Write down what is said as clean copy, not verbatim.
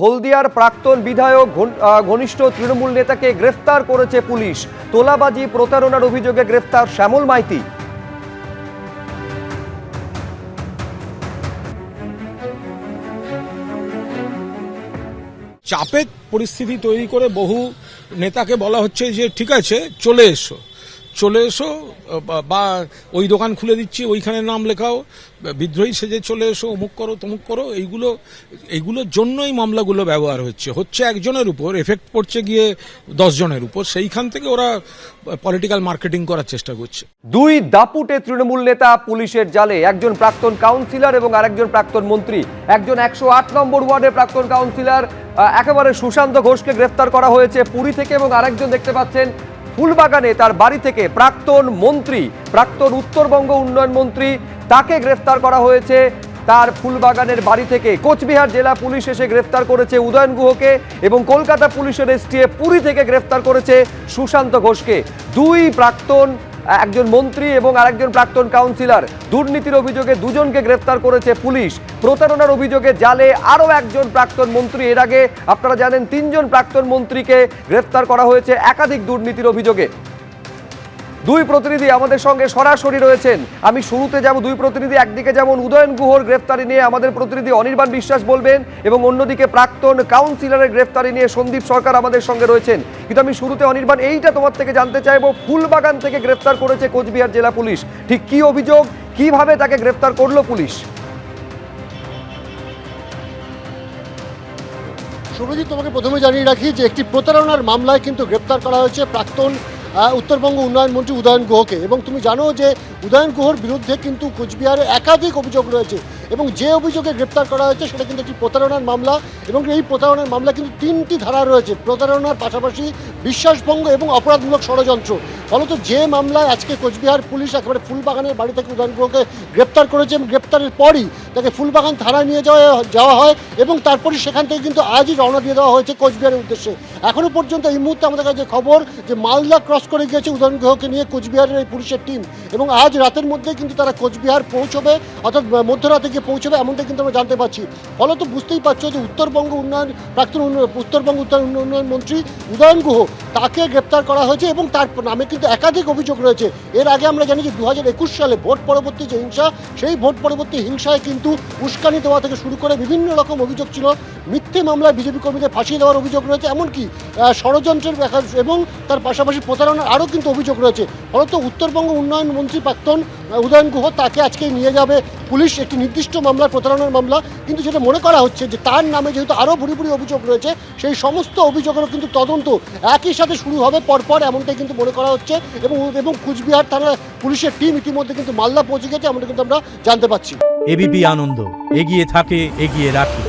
হলদিয়ার প্রাক্তন বিধায়ক ঘনিষ্ঠ তৃণমূল নেতাকে গ্রেফতার করেছে পুলিশ। তোলাবাজি প্রতারণার অভিযোগে গ্রেফতার শ্যামল মাইতি। চাপের পরিস্থিতি তৈরি করে বহু নেতাকে বলা হচ্ছে যে ঠিক আছে চলে এসো বা ওই দোকান খুলে দিচ্ছি ওইখানে নাম লেখাও, বিদ্রোহী সেজে চলে এসো, অমুক করো তমুক করো। এইগুলোর জন্যই মামলাগুলো ব্যবহার হচ্ছে একজনের উপর, এফেক্ট পড়ছে গিয়ে 10 জনের উপর। সেইখান থেকে ওরা পলিটিক্যাল মার্কেটিং করার চেষ্টা করছে। দুই দাপুটে তৃণমূল নেতা পুলিশের জালে, একজন প্রাক্তন কাউন্সিলর এবং আরেকজন প্রাক্তন মন্ত্রী। একজন 108 নম্বর ওয়ার্ডের প্রাক্তন কাউন্সিলর একেবারে সুশান্ত ঘোষকে গ্রেফতার করা হয়েছে পুরী থেকে, এবং আরেকজন দেখতে পাচ্ছেন ফুলবাগানে তার বাড়ি থেকে প্রাক্তন মন্ত্রী, প্রাক্তন উত্তরবঙ্গ উন্নয়ন মন্ত্রী, তাকে গ্রেফতার করা হয়েছে তার ফুলবাগানের বাড়ি থেকে। কোচবিহার জেলা পুলিশ এসে গ্রেফতার করেছে উদয়ন গুহকে, এবং কলকাতা পুলিশের এসটিএফ পুরী থেকে গ্রেফতার করেছে সুশান্ত ঘোষকে। দুই প্রাক্তন, একজন মন্ত্রী এবং আরেকজন প্রাক্তন কাউন্সিলর, দুর্নীতির অভিযোগে দুজনকে গ্রেফতার করেছে পুলিশ। প্রতারণার অভিযোগে জালে আরও একজন প্রাক্তন মন্ত্রী। এর আগে আপনারা জানেন 3 জন প্রাক্তন মন্ত্রীকে গ্রেফতার করা হয়েছে একাধিক দুর্নীতির অভিযোগে। দুই প্রতিনিধি আমাদের সঙ্গে সরাসরি রয়েছেন। আমি শুরুতে যাব দুই প্রতিনিধি, একদিকে যেমন উদয়ন গুহর গ্রেফতারি নিয়ে আমাদের প্রতিনিধি অনির্বাণ বিশ্বাস বলবেন, এবং অন্যদিকে প্রাক্তন কাউন্সিলরের গ্রেফতারি নিয়ে সন্দীপ সরকার আমাদের সঙ্গে রয়েছেন। কিন্তু আমি শুরুতে অনির্বাণ, এইটা তোমার থেকে জানতে চাইবো, ফুলবাগান থেকে গ্রেফতার করেছে কোচবিহার জেলা পুলিশ, ঠিক কি অভিযোগ, কিভাবে তাকে গ্রেফতার করলো পুলিশ? শুভজিৎ, তোমাকে প্রথমে জানিয়ে রাখি যে একটি প্রতারণার মামলায় কিন্তু গ্রেপ্তার করা হয়েছে প্রাক্তন উত্তরবঙ্গ উন্নয়ন মন্ত্রী উদয়ন গুহকে। এবং তুমি জানো যে উদয়ন গুহর বিরুদ্ধে কিন্তু কোচবিহারে একাধিক অভিযোগ রয়েছে, এবং যে অভিযোগে গ্রেপ্তার করা হয়েছে সেটা কিন্তু একটি প্রতারণার মামলা। এবং এই প্রতারণার মামলা কিন্তু 3টি ধারা রয়েছে, প্রতারণার পাশাপাশি বিশ্বাসভঙ্গ এবং অপরাধমূলক ষড়যন্ত্র। ফলত যে মামলায় আজকে কোচবিহার পুলিশ একেবারে ফুলবাগানের বাড়ি থেকে উদয়ন গুহকে গ্রেপ্তার করেছে, এবং গ্রেপ্তারের পরই তাকে ফুলবাগান থানায় নিয়ে যাওয়া হয়, এবং তারপরই সেখান থেকে কিন্তু আজই রওনা দিয়ে দেওয়া হয়েছে কোচবিহারের উদ্দেশ্যে। এখনও পর্যন্ত এই মুহূর্তে আমাদের কাছে খবর যে মালদা ক্রস করে গিয়েছে উদয়ন গুহকে নিয়ে কোচবিহারের এই পুলিশের টিম, এবং আজ রাতের মধ্যে কিন্তু তারা কোচবিহার পৌঁছবে, অর্থাৎ মধ্যরাতে গিয়ে পৌঁছবে, এমনটাই কিন্তু আমরা জানতে পারছি। ফলত বুঝতেই পারছো যে প্রাক্তন উত্তরবঙ্গ উন্নয়ন মন্ত্রী উদয়ন গুহ, তাকে গ্রেপ্তার করা হয়েছে, এবং তার নামে কিন্তু একাধিক অভিযোগ রয়েছে। এর আগে আমরা জানি যে 2021 সালে ভোট পরবর্তী যে হিংসা, সেই ভোট পরবর্তী হিংসায় কিন্তু উস্কানি দেওয়া থেকে শুরু করে বিভিন্ন রকম অভিযোগ ছিল। মিথ্যে মামলায় বিজেপি কর্মীদের ফাঁসিয়ে দেওয়ার অভিযোগ রয়েছে, এমনকি ষড়যন্ত্রের ব্যাখ্যা এবং তার পাশাপাশি প্রতারণার আরও কিন্তু অভিযোগ রয়েছে। ফলত উত্তরবঙ্গ উন্নয়ন মন্ত্রী প্রাক্তন উদয়ন গুহ, তাকে আজকে নিয়ে যাবে পুলিশ একটি নির্দিষ্ট মামলা, প্রতারণার মামলা। কিন্তু যেটা মনে করা হচ্ছে যে তার নামে যেহেতু আরও ভুরি অভিযোগ রয়েছে, সেই সমস্ত অভিযোগেরও কিন্তু তদন্ত একই সাথে শুরু হবে পরপর, এমনটাই কিন্তু মনে করা হচ্ছে। এবং কুচবিহার থানা পুলিশের টিম ইতিমধ্যে কিন্তু মালদা পৌঁছে গেছে, এমনটা কিন্তু আমরা জানতে পারছি। এবিপি আনন্দ, এগিয়ে থাকে, এগিয়ে রাখে।